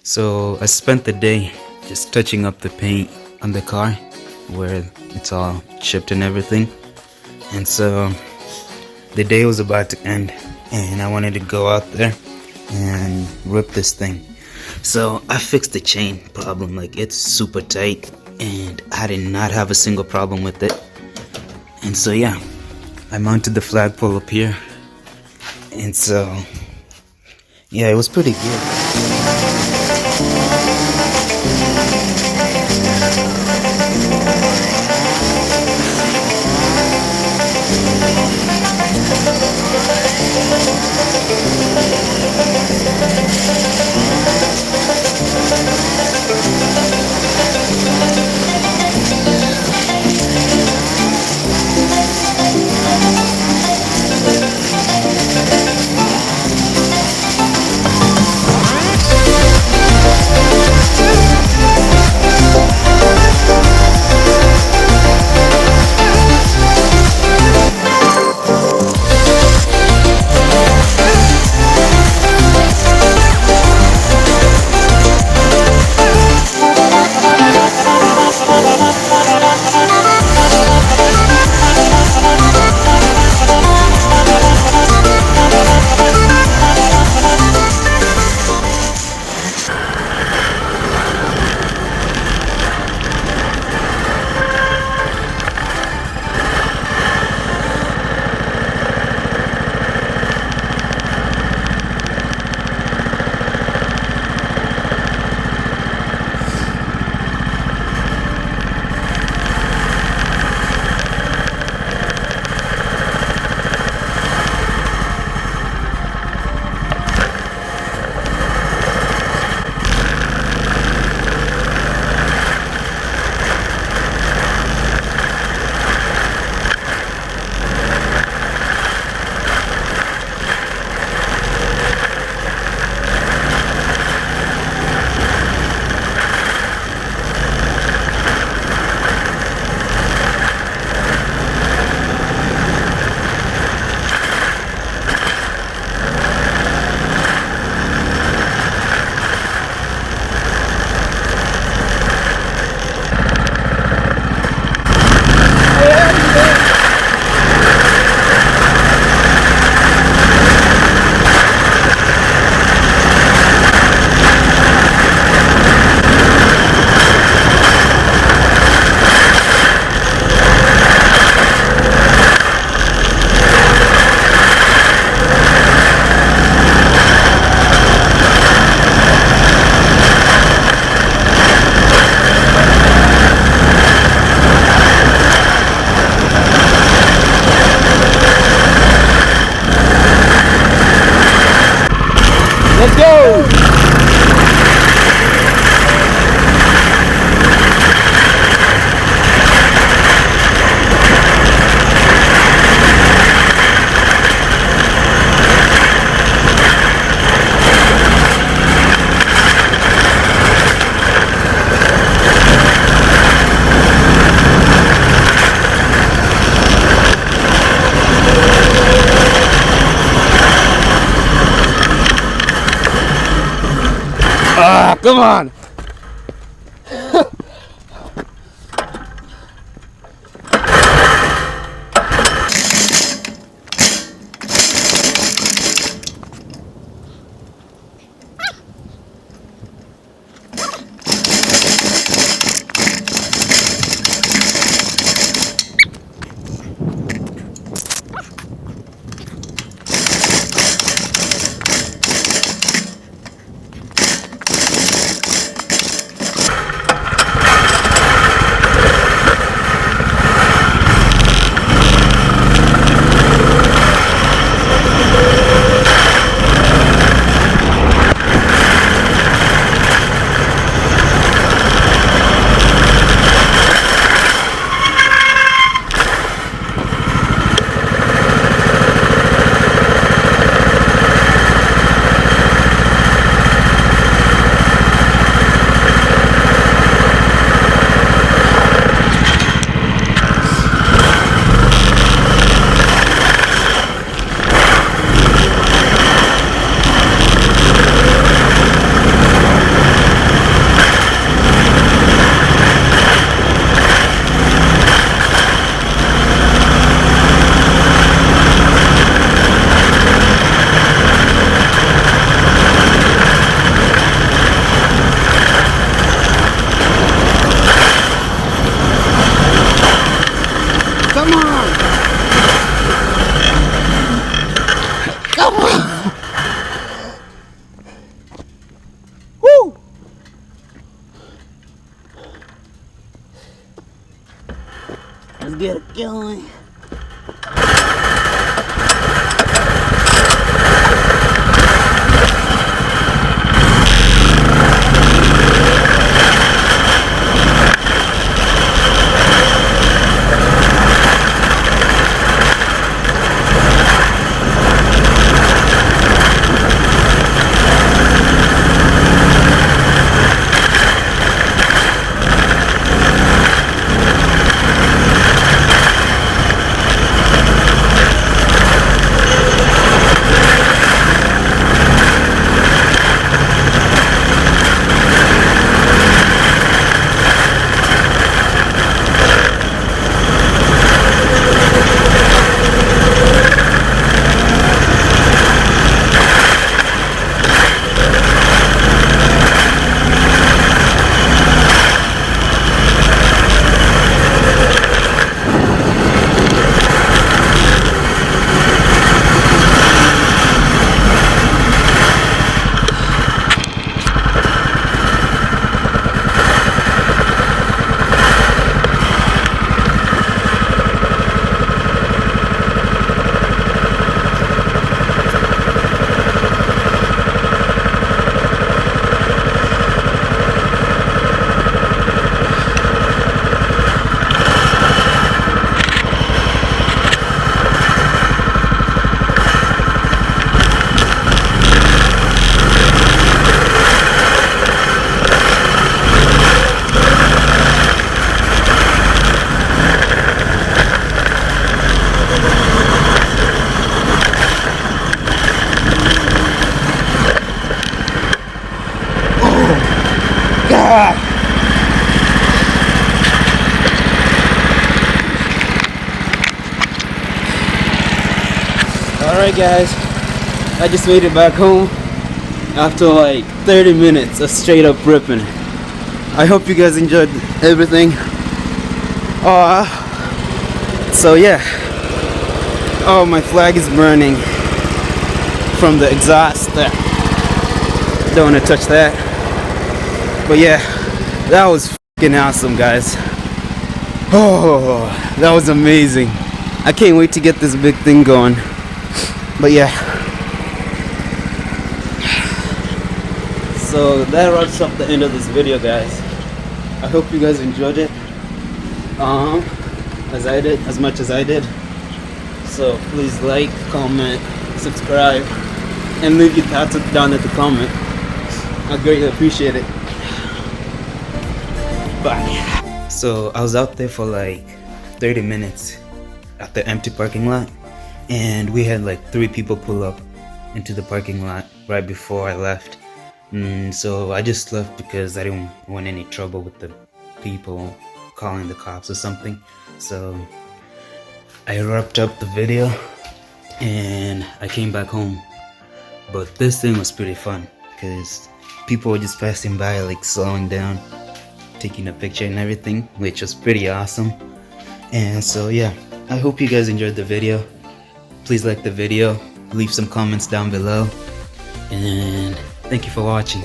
So I spent the day just touching up the paint on the car where it's all chipped and everything. And so the day was about to end and I wanted to go out there and rip this thing. So I fixed the chain problem, like it's super tight and I did not have a single problem with it. And so yeah, I mounted the flagpole up here. And so yeah, it was pretty good. Let's go! Ah, come on! Let's get it going. God. Alright guys, I just made it back home after like 30 minutes of straight up ripping. I hope you guys enjoyed everything. So yeah. Oh, my flag is burning from the exhaust there. Don't want to touch that. But yeah, that was fucking awesome, guys. Oh, that was amazing. I can't wait to get this big thing going. But yeah. So that wraps up the end of this video, guys. I hope you guys enjoyed it. As much as I did. So please like, comment, subscribe, and leave your thoughts down in the comment. I greatly appreciate it. Bye. So I was out there for like 30 minutes at the empty parking lot, and we had like 3 people pull up into the parking lot right before I left. So I just left because I didn't want any trouble with the people calling the cops or something. So I wrapped up the video and I came back home. But this thing was pretty fun because people were just passing by, like slowing down, taking a picture and everything, which was pretty awesome. And so yeah, I hope you guys enjoyed the video. Please like the video, leave some comments down below, and thank you for watching.